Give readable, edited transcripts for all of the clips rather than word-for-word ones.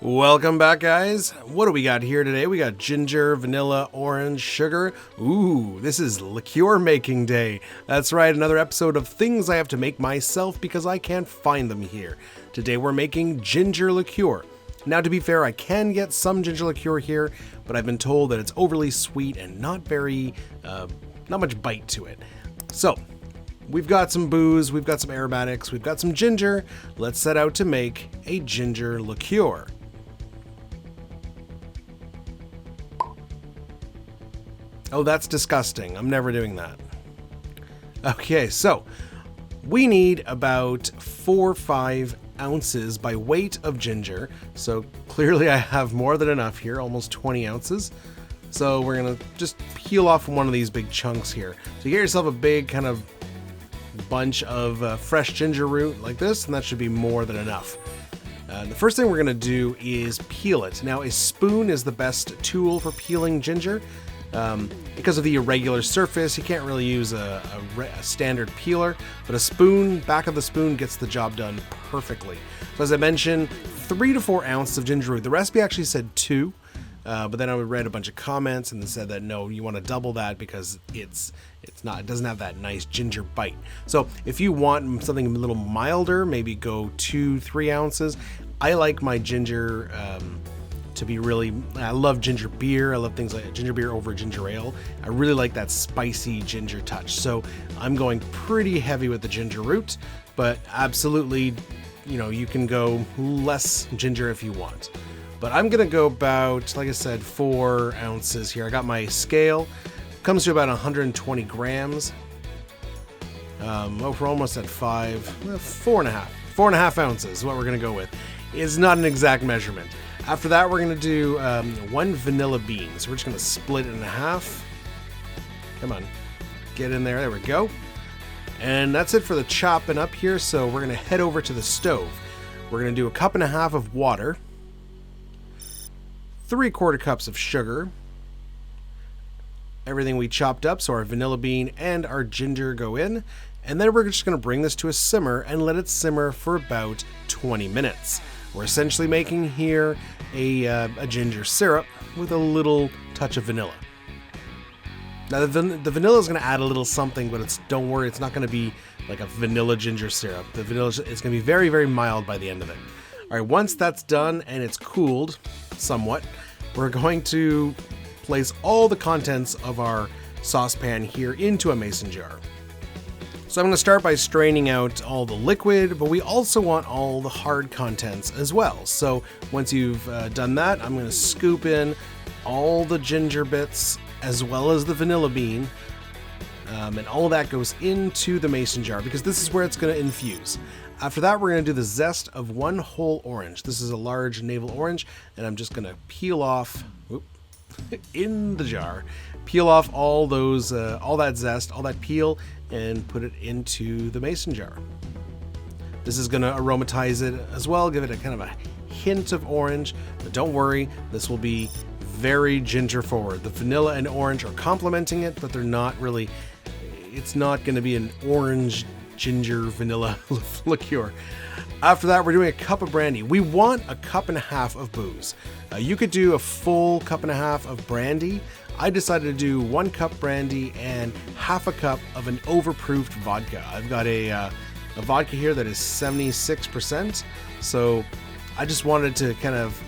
Welcome back, guys. What do we got here today? We got ginger, vanilla, orange, sugar. Ooh, this is liqueur making day. That's right, another episode of things I have to make myself because I can't find them here. Today we're making ginger liqueur. Now, to be fair, I can get some ginger liqueur here, but I've been told that it's overly sweet and not much bite to it. So, we've got some booze, we've got some aromatics, we've got some ginger. Let's set out to make a ginger liqueur. Oh, that's disgusting. I'm never doing that. Okay, so we need about 4 or 5 ounces by weight of ginger. So clearly I have more than enough here, almost 20 ounces. So we're going to just peel off one of these big chunks here. So you get yourself a big kind of bunch of fresh ginger root like this, and that should be more than enough. The first thing we're going to do is peel it. Now, a spoon is the best tool for peeling ginger. Because of the irregular surface, you can't really use a standard peeler, but a spoon, back of the spoon, gets the job done perfectly. So as I mentioned, 3 to 4 ounces of ginger root. The recipe actually said 2, but then I read a bunch of comments and they said that no, you want to double that because it doesn't have that nice ginger bite. So if you want something a little milder, maybe go 2-3 ounces. I like my ginger to be I love ginger beer. I love things like ginger beer over ginger ale. I really like that spicy ginger touch. So I'm going pretty heavy with the ginger root, but absolutely, you can go less ginger if you want. But I'm gonna go about, like I said, 4 ounces here. I got my scale. Comes to about 120 grams. We're almost at 4.5 ounces is what we're gonna go with. It's not an exact measurement. After that, we're going to do 1 vanilla bean. So we're just going to split it in half. Come on. Get in there. There we go. And that's it for the chopping up here. So we're going to head over to the stove. We're going to do 1.5 cups of water. 3/4 cups of sugar. Everything we chopped up, so our vanilla bean and our ginger go in. And then we're just going to bring this to a simmer and let it simmer for about 20 minutes. We're essentially making here a ginger syrup with a little touch of vanilla. Now the vanilla is going to add a little something, but don't worry, it's not going to be like a vanilla ginger syrup. The vanilla is going to be very, very mild by the end of it. All right, once that's done and it's cooled somewhat, we're going to place all the contents of our saucepan here into a mason jar. So I'm going to start by straining out all the liquid, but we also want all the hard contents as well. So once you've done that, I'm going to scoop in all the ginger bits as well as the vanilla bean, and all of that goes into the mason jar because this is where it's going to infuse. After that, we're going to do the zest of 1 whole orange. This is a large navel orange, and I'm just going to peel off in the jar. Peel off all that zest, all that peel, and put it into the mason jar. This is going to aromatize it as well, give it a kind of a hint of orange, but don't worry, this will be very ginger forward. The vanilla and orange are complementing it, but they're not really, it's not going to be an orange ginger vanilla liqueur. After that, we're doing 1 cup of brandy. We want 1.5 cups of booze. You could do a full 1.5 cups of brandy. I decided to do 1 cup brandy and 1/2 cup of an overproof vodka. I've got a vodka here that is 76%. So I just wanted to kind of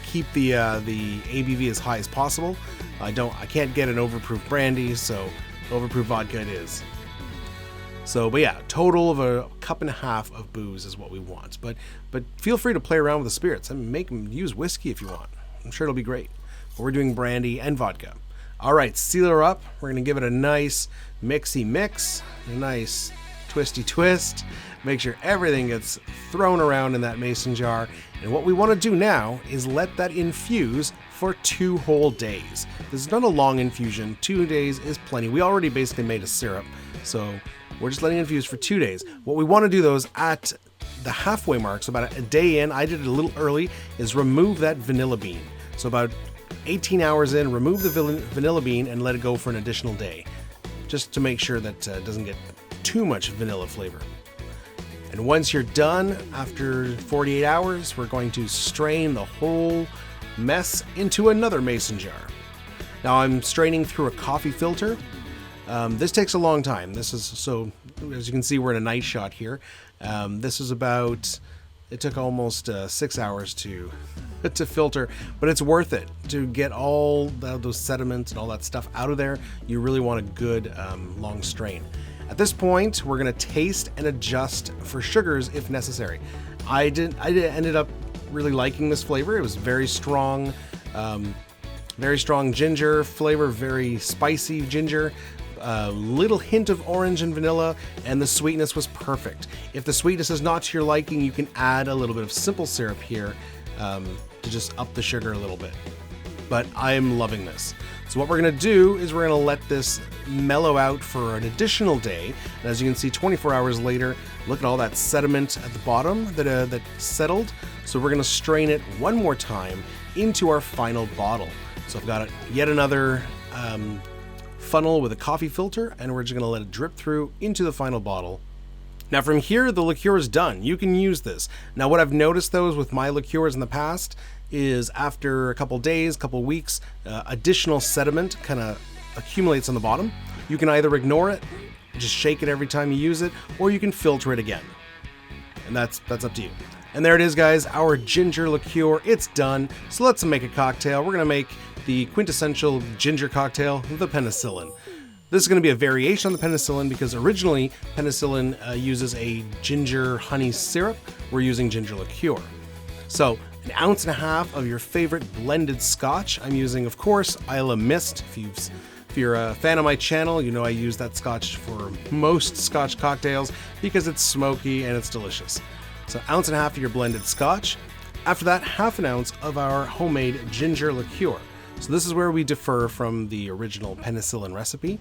keep the ABV as high as possible. I can't get an overproof brandy, so overproof vodka it is. So, but yeah, total of 1.5 cups of booze is what we want. But feel free to play around with the spirits and use whiskey if you want. I'm sure it'll be great. But we're doing brandy and vodka. All right, seal her up. We're going to give it a nice mixy mix, a nice twisty twist. Make sure everything gets thrown around in that mason jar. And what we want to do now is let that infuse for 2 whole days. This is not a long infusion. 2 days is plenty. We already basically made a syrup, so we're just letting it infuse for 2 days. What we want to do though is at the halfway mark, so about a day in, I did it a little early, is remove that vanilla bean. So about 18 hours in, remove the vanilla bean and let it go for an additional day, just to make sure that it doesn't get too much vanilla flavor. And once you're done, after 48 hours, we're going to strain the whole mess into another mason jar. Now I'm straining through a coffee filter. This takes a long time. This is, so as you can see, we're in a night shot here. This is about, it took almost 6 hours to filter, but it's worth it to get all those sediments and all that stuff out of there. You really want a good long strain. At this point, we're gonna taste and adjust for sugars if necessary. I ended up really liking this flavor. It was very strong ginger flavor, very spicy ginger. A little hint of orange and vanilla, and the sweetness was perfect. If the sweetness is not to your liking, you can add a little bit of simple syrup here to just up the sugar a little bit. But I'm loving this. So what we're gonna do is we're gonna let this mellow out for an additional day. And as you can see, 24 hours later, look at all that sediment at the bottom that settled. So we're gonna strain it one more time into our final bottle. So I've got yet another funnel with a coffee filter, and we're just gonna let it drip through into the final bottle. Now from here, the liqueur is done. You can use this. Now what I've noticed though with my liqueurs in the past is after a couple days, couple weeks, additional sediment kind of accumulates on the bottom. You can either ignore it, just shake it every time you use it, or you can filter it again. And that's up to you. And there it is, guys, our ginger liqueur. It's done. So let's make a cocktail. We're gonna make the quintessential ginger cocktail, the Penicillin. This is going to be a variation on the Penicillin because originally Penicillin uses a ginger honey syrup. We're using ginger liqueur. So 1.5 ounces of your favorite blended scotch. I'm using, of course, Islay Mist. If you're a fan of my channel, you know I use that scotch for most scotch cocktails because it's smoky and it's delicious. So 1.5 ounces of your blended scotch. After that, 1/2 ounce of our homemade ginger liqueur. So this is where we differ from the original Penicillin recipe.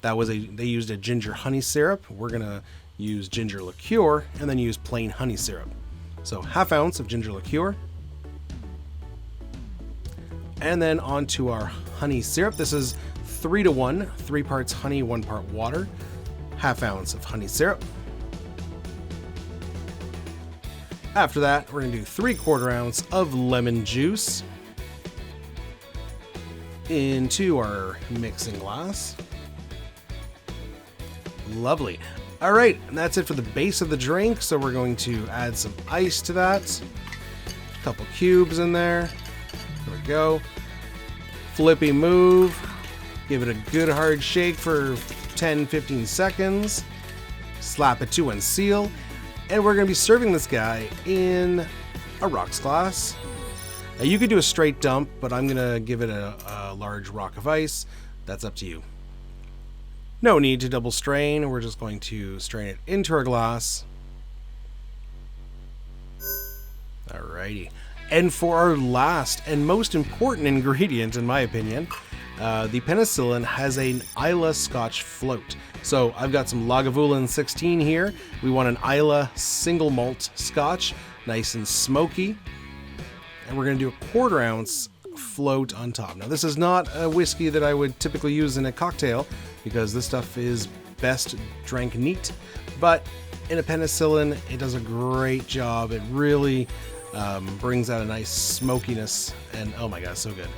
They used a ginger honey syrup. We're gonna use ginger liqueur and then use plain honey syrup. So 1/2 ounce of ginger liqueur. And then onto our honey syrup. This is 3-to-1, 3 parts honey, 1 part water. 1/2 ounce of honey syrup. After that, we're gonna do 3/4 ounce of lemon juice into our mixing glass. Lovely. All right, and that's it for the base of the drink. So we're going to add some ice to that. A couple cubes in there. There we go. Flippy move. Give it a good hard shake for 10-15 seconds. Slap it to unseal. And we're going to be serving this guy in a rocks glass. Now you could do a straight dump, but I'm going to give it a large rock of ice. That's up to you. No need to double strain. We're just going to strain it into our glass. Alrighty. And for our last and most important ingredient, in my opinion, the Penicillin has an Islay Scotch float. So I've got some Lagavulin 16 here. We want an Islay single malt Scotch, nice and smoky. And we're going to do a 1/4 ounce float on top. Now this is not a whiskey that I would typically use in a cocktail because this stuff is best drank neat, but in a Penicillin it does a great job. It really brings out a nice smokiness, and oh my god, so good.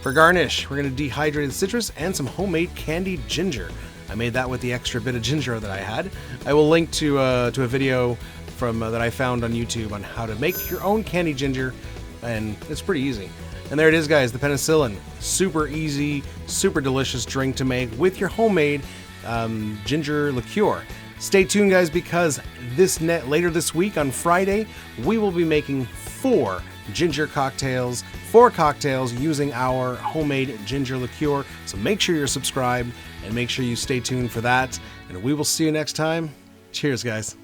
For garnish, we're going to dehydrated citrus and some homemade candied ginger. I made that with the extra bit of ginger that I had. I will link to a video from that I found on YouTube on how to make your own candied ginger, and it's pretty easy. And there it is, guys, the Penicillin. Super easy, super delicious drink to make with your homemade ginger liqueur. Stay tuned, guys, because later this week on Friday, we will be making 4 ginger cocktails, 4 cocktails using our homemade ginger liqueur. So make sure you're subscribed and make sure you stay tuned for that. And we will see you next time. Cheers, guys.